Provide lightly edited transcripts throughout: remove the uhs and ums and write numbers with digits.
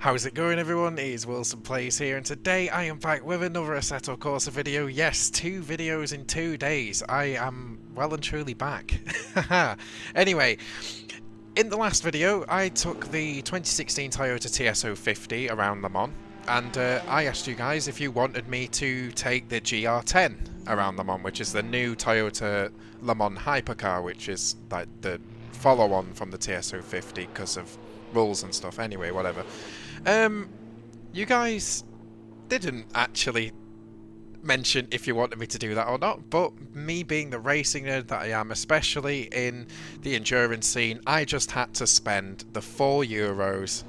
How's it going, everyone? It is WilsonPlays here, and today I am back with another Assetto Corsa video. Yes, 2 videos in 2 days. I am well and truly back. Anyway, in the last video, I took the 2016 Toyota TS050 around Le Mans, and I asked you guys if you wanted me to take the GR10 around Le Mans, which is the new Toyota Le Mans Hypercar, which is like the follow-on from the TS050 because of rules and stuff. Anyway, whatever. You guys didn't actually mention if you wanted me to do that or not, but me being the racing nerd that I am, especially in the endurance scene, I just had to spend the €4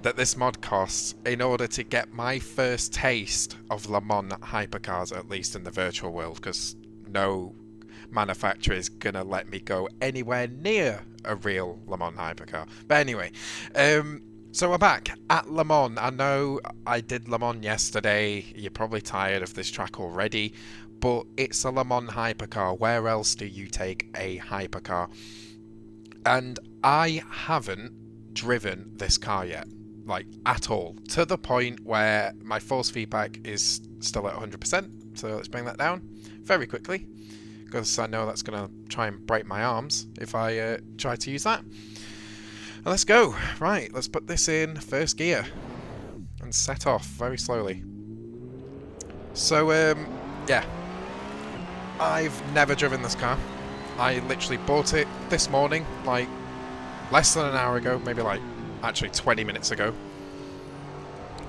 that this mod costs in order to get my first taste of Le Mans hypercars, at least in the virtual world, because no manufacturer is gonna let me go anywhere near a real Le Mans hypercar. But anyway, so we're back at Le Mans. I know I did Le Mans yesterday. You're probably tired of this track already, but it's a Le Mans hypercar. Where else do you take a hypercar? And I haven't driven this car yet, like at all, to the point where my force feedback is still at 100%. So let's bring that down very quickly, because I know that's going to try and break my arms if I try to use that. Let's go. Right, let's put this in first gear and set off very slowly. So, yeah. I've never driven this car. I literally bought it this morning, like less than an hour ago, maybe like actually 20 minutes ago.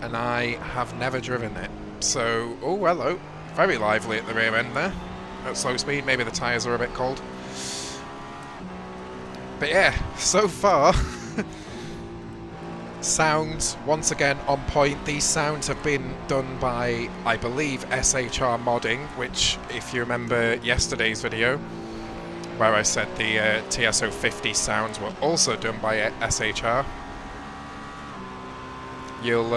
And I have never driven it. So, oh, hello. Very lively at the rear end there. At slow speed, maybe the tyres are a bit cold. But yeah, so far, sounds once again on point. These sounds have been done by, I believe, SHR modding, which, if you remember yesterday's video, where I said the TS050 sounds were also done by SHR, you'll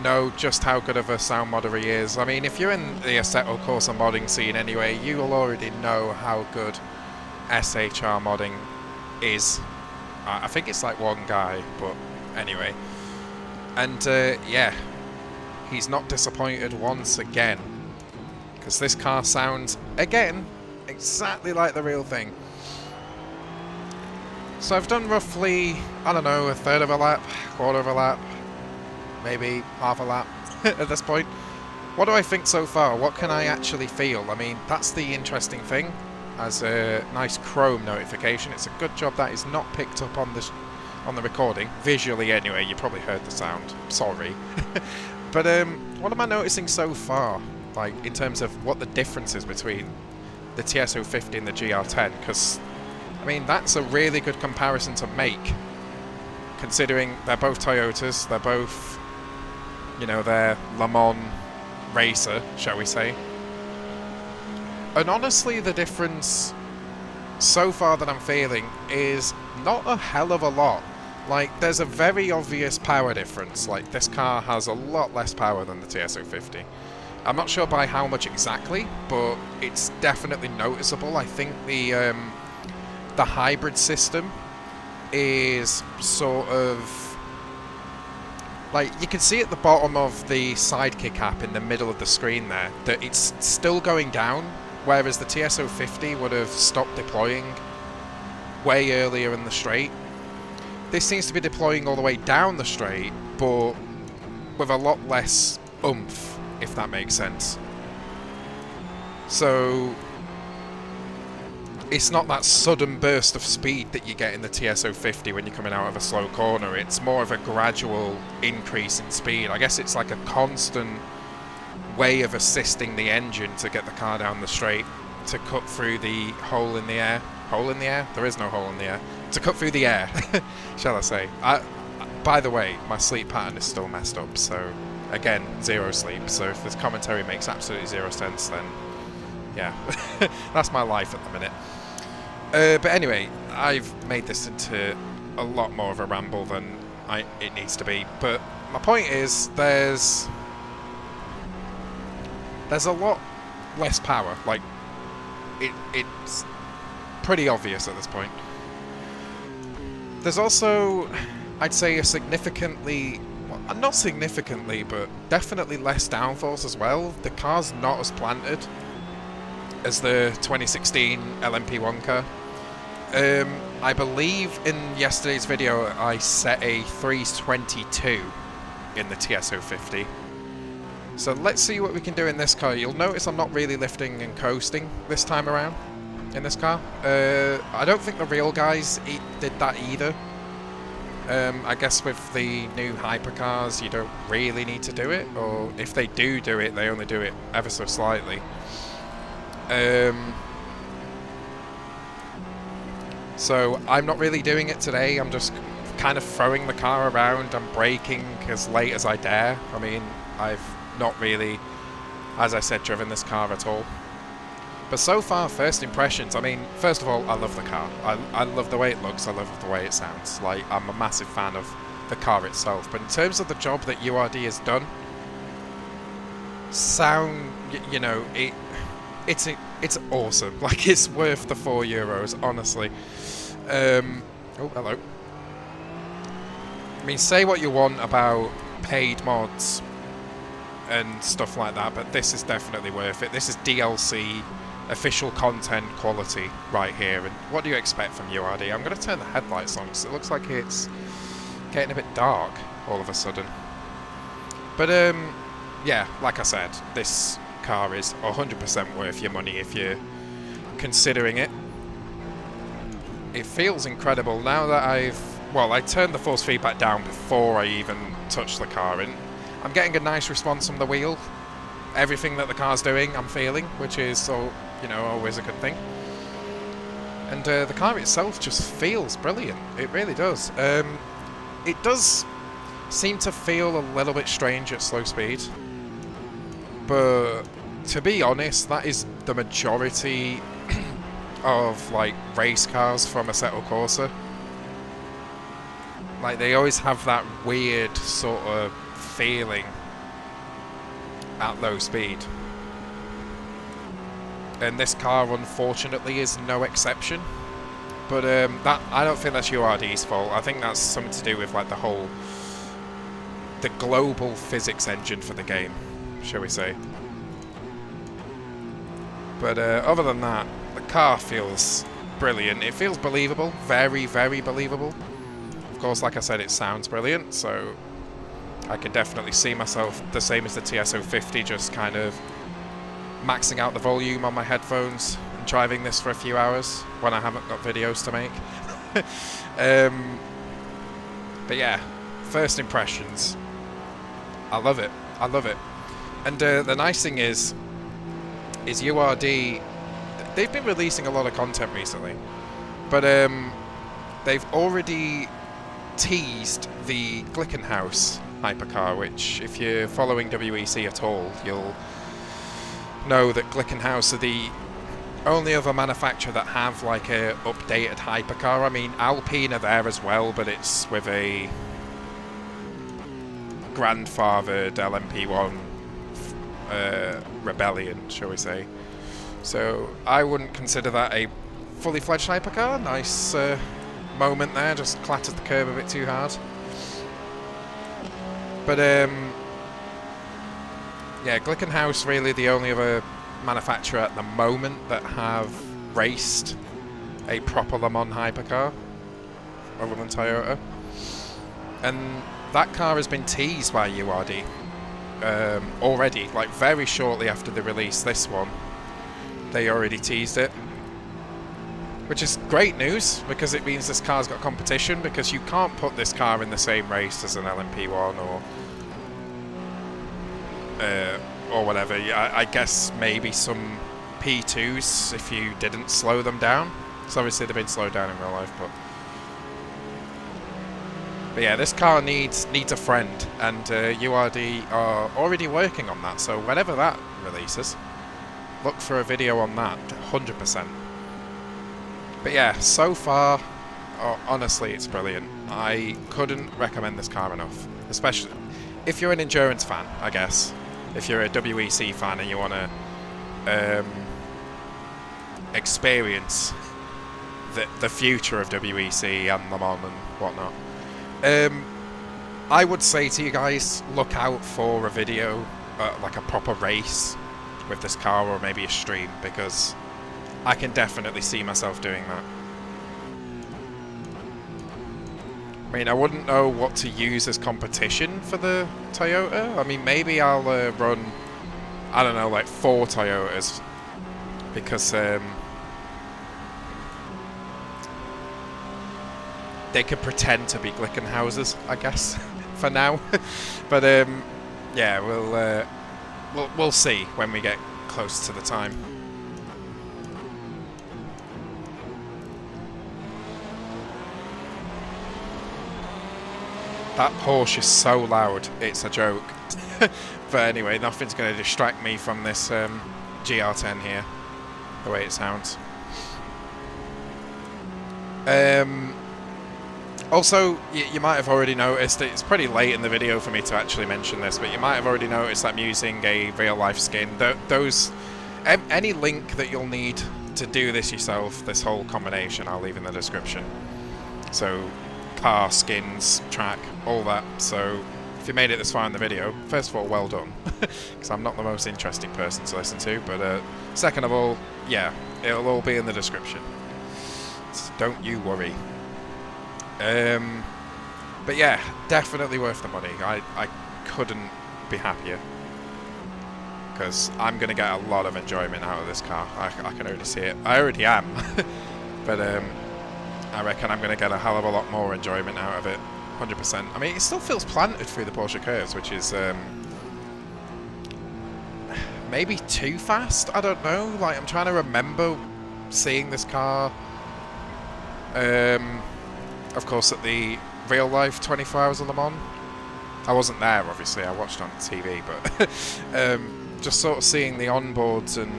know just how good of a sound modder he is. I mean, if you're in the Assetto Corsa modding scene anyway, you will already know how good SHR modding is. I think it's like one guy, but anyway. And yeah, he's not disappointed once again, because this car sounds, again, exactly like the real thing. So I've done roughly, I don't know, a third of a lap, quarter of a lap, maybe half a lap at this point. What do I think so far? What can I actually feel? I mean, that's the interesting thing. As a nice Chrome notification, it's a good job that is not picked up on the recording visually. Anyway, you probably heard the sound. Sorry, but what am I noticing so far? Like in terms of what the difference is between the TS050 and the GR10? Because I mean, that's a really good comparison to make, considering they're both Toyotas. They're both, you know, they're Le Mans racer, shall we say. And honestly, the difference so far that I'm feeling is not a hell of a lot. Like, there's a very obvious power difference. Like, this car has a lot less power than the TS050. I'm not sure by how much exactly, but it's definitely noticeable. I think the hybrid system is sort of, like, you can see at the bottom of the sidekick app in the middle of the screen there that it's still going down, whereas the TS050 would have stopped deploying way earlier in the straight. This seems to be deploying all the way down the straight, but with a lot less oomph, if that makes sense. So it's not that sudden burst of speed that you get in the TS050 when you're coming out of a slow corner. It's more of a gradual increase in speed. I guess it's like a constant way of assisting the engine to get the car down the straight, to cut through the hole in the air. Hole in the air? There is no hole in the air. To cut through the air, shall I say. By the way, my sleep pattern is still messed up, so again, zero sleep. So if this commentary makes absolutely zero sense, then yeah, that's my life at the minute. But anyway, I've made this into a lot more of a ramble than it needs to be. But my point is, there's a lot less power. Like, it's pretty obvious at this point. There's also, I'd say, a significantly, Not significantly, but definitely less downforce as well. The car's not as planted as the 2016 LMP1 car. I believe in yesterday's video I set a 322 in the TS050. So let's see what we can do in this car. You'll notice I'm not really lifting and coasting this time around in this car. I don't think the real guys did that either. I guess with the new hypercars you don't really need to do it, or if they do it, they only do it ever so slightly. So I'm not really doing it today. I'm just kind of throwing the car around. I'm braking as late as I dare. I mean, I've not really, as I said, driven this car at all. But so far, first impressions, I mean, first of all, I love the car. I love the way it looks, I love the way it sounds. Like, I'm a massive fan of the car itself. But in terms of the job that URD has done, sound, you know, it's awesome. Like, it's worth the €4, honestly. Oh, hello. I mean, say what you want about paid mods and stuff like that, but this is definitely worth it. This is DLC, official content quality right here. And what do you expect from URD? I'm going to turn the headlights on because it looks like it's getting a bit dark all of a sudden. But yeah, like I said, this car is 100% worth your money if you're considering it. It feels incredible now that I turned the force feedback down before I even touched the car, and I'm getting a nice response from the wheel. Everything that the car's doing, I'm feeling, which is, you know, always a good thing. And the car itself just feels brilliant. It really does. It does seem to feel a little bit strange at slow speed, but to be honest, that is the majority of like race cars from Assetto Corsa. Like, they always have that weird sort of feeling at low speed, and this car unfortunately is no exception. But that, I don't think that's URD's fault. I think that's something to do with like the global physics engine for the game, shall we say. But other than that, the car feels brilliant. It feels believable, very, very believable. Of course, like I said, it sounds brilliant, so I can definitely see myself the same as the TS050, just kind of maxing out the volume on my headphones and driving this for a few hours when I haven't got videos to make. But yeah, first impressions, I love it. I love it. And the nice thing is URD, they've been releasing a lot of content recently, but they've already teased the Glickenhaus hypercar, which, if you're following WEC at all, you'll know that Glickenhaus are the only other manufacturer that have like a updated hypercar. I mean, Alpine are there as well, but it's with a grandfathered LMP1 rebellion, shall we say. So I wouldn't consider that a fully fledged hypercar. Nice moment there, just clattered the curb a bit too hard. But yeah, Glickenhaus really the only other manufacturer at the moment that have raced a proper Le Mans hypercar, other than Toyota. And that car has been teased by URD already, like very shortly after they released this one. They already teased it, which is great news, because it means this car's got competition, because you can't put this car in the same race as an LMP1 or whatever. I guess maybe some P2s if you didn't slow them down. So obviously they've been slowed down in real life, but yeah, this car needs a friend, and URD are already working on that. So whenever that releases, look for a video on that, 100%. But yeah, so far, honestly, it's brilliant. I couldn't recommend this car enough, especially if you're an endurance fan, I guess. If you're a WEC fan and you want to experience the future of WEC and Le Mans and whatnot. I would say to you guys, look out for a video, like a proper race with this car, or maybe a stream, because I can definitely see myself doing that. I mean, I wouldn't know what to use as competition for the Toyota. I mean, maybe I'll run, I don't know, like 4 Toyotas, because they could pretend to be Glickenhausers, I guess, for now. But yeah, we'll see when we get close to the time. That Porsche is so loud, it's a joke. But anyway, nothing's going to distract me from this GR10 here, the way it sounds. Also, you might have already noticed, it's pretty late in the video for me to actually mention this, but you might have already noticed that I'm using a real-life skin. Any link that you'll need to do this yourself, this whole combination, I'll leave in the description. So, car, skins, track, all that. So, if you made it this far in the video, first of all, well done, because I'm not the most interesting person to listen to, but second of all, yeah, it'll all be in the description. So don't you worry. But yeah, definitely worth the money. I couldn't be happier, because I'm going to get a lot of enjoyment out of this car. I can already see it. I already am. But I reckon I'm going to get a hell of a lot more enjoyment out of it. 100%. I mean, it still feels planted through the Porsche curves, which is maybe too fast. I don't know. Like, I'm trying to remember seeing this car, of course, at the real life 24 Hours of Le Mans. I wasn't there, obviously. I watched on TV, but just sort of seeing the onboards and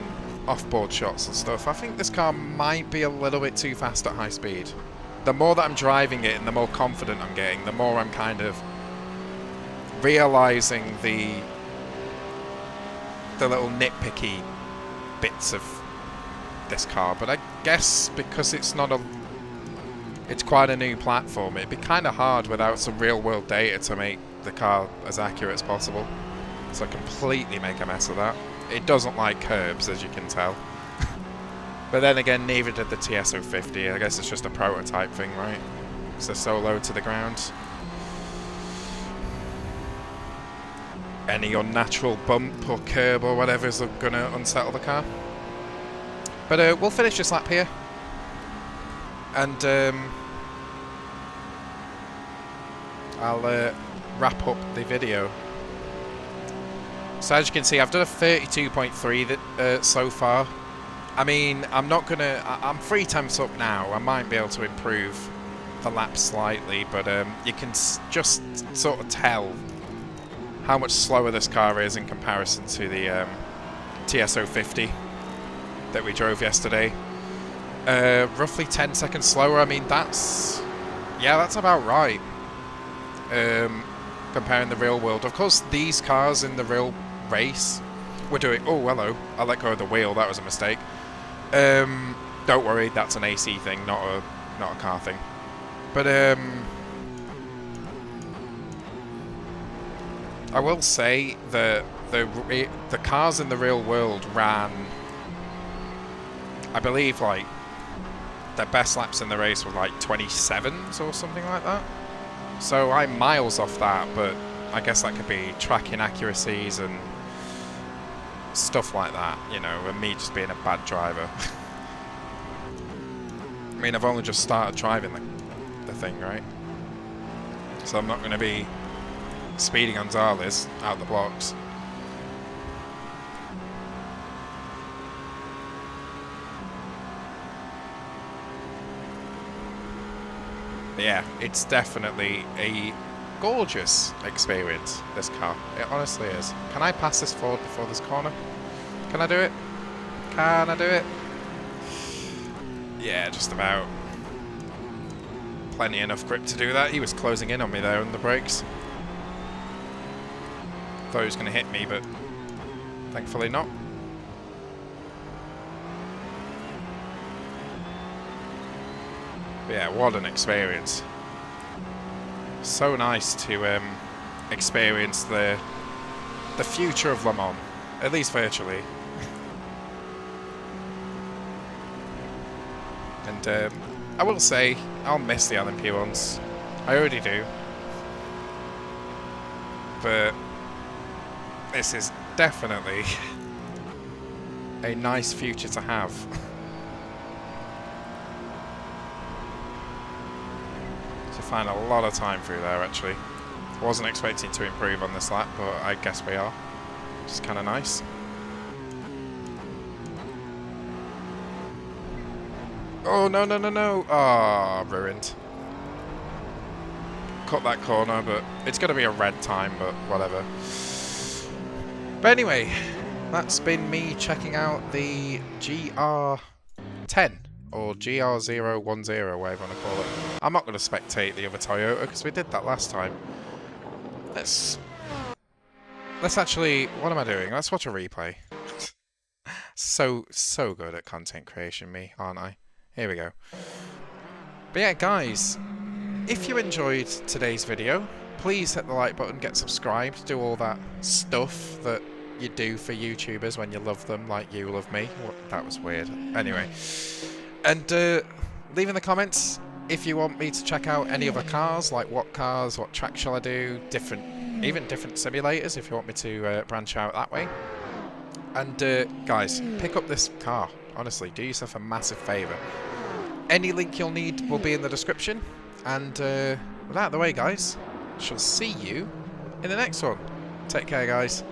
off-board shots and stuff. I think this car might be a little bit too fast at high speed. The more that I'm driving it and the more confident I'm getting, the more I'm kind of realising the little nitpicky bits of this car. But I guess because it's quite a new platform, it'd be kind of hard without some real-world data to make the car as accurate as possible. So I completely make a mess of that. It doesn't like curbs, as you can tell. But then again, neither did the TS050. I guess it's just a prototype thing, right? Because they're so low to the ground. Any unnatural bump or curb or whatever is going to unsettle the car. But we'll finish this lap here. And I'll wrap up the video. So as you can see, I've done a 32.3 so far. I mean, I'm 3 tenths up now. I might be able to improve the lap slightly, but you can just sort of tell how much slower this car is in comparison to the TS050 that we drove yesterday. Roughly 10 seconds slower. I mean, that's about right. Comparing the real world. Of course, these cars in the real race were doing... Oh, hello. I let go of the wheel. That was a mistake. Don't worry, that's an AC thing, not a car thing. But I will say that the cars in the real world ran, I believe, like their best laps in the race were like 27s or something like that. So I'm miles off that, but I guess that could be track inaccuracies and stuff like that, you know, and me just being a bad driver. I mean, I've only just started driving the thing, right? So I'm not going to be speeding Gonzalez out the blocks. But yeah, it's definitely a gorgeous experience, this car. It honestly is. Can I pass this forward before this corner? Can I do it? Can I do it? Yeah, just about. Plenty enough grip to do that. He was closing in on me there on the brakes. Thought he was going to hit me, but thankfully not. But yeah, what an experience. So nice to experience the future of Le Mans, at least virtually. And I will say, I'll miss the LMP ones. I already do. But this is definitely a nice future to have. To find a lot of time through there, actually. Wasn't expecting to improve on this lap, but I guess we are. It's kind of nice. Oh, no, no, no, no. Ah, oh, ruined. Cut that corner, but it's going to be a red time, but whatever. But anyway, that's been me checking out the GR10 or GR010, whatever you want to call it. I'm not going to spectate the other Toyota because we did that last time. Let's actually, what am I doing? Let's watch a replay. so good at content creation, me, aren't I? Here we go. But yeah, guys, if you enjoyed today's video, please hit the like button, get subscribed, do all that stuff that you do for YouTubers when you love them like you love me. That was weird. Anyway. And leave in the comments if you want me to check out any other cars, like what cars, what track shall I do, even different simulators if you want me to branch out that way. And guys, pick up this car. Honestly, do yourself a massive favour. Any link you'll need will be in the description. And with that out of the way, guys, I shall see you in the next one. Take care, guys.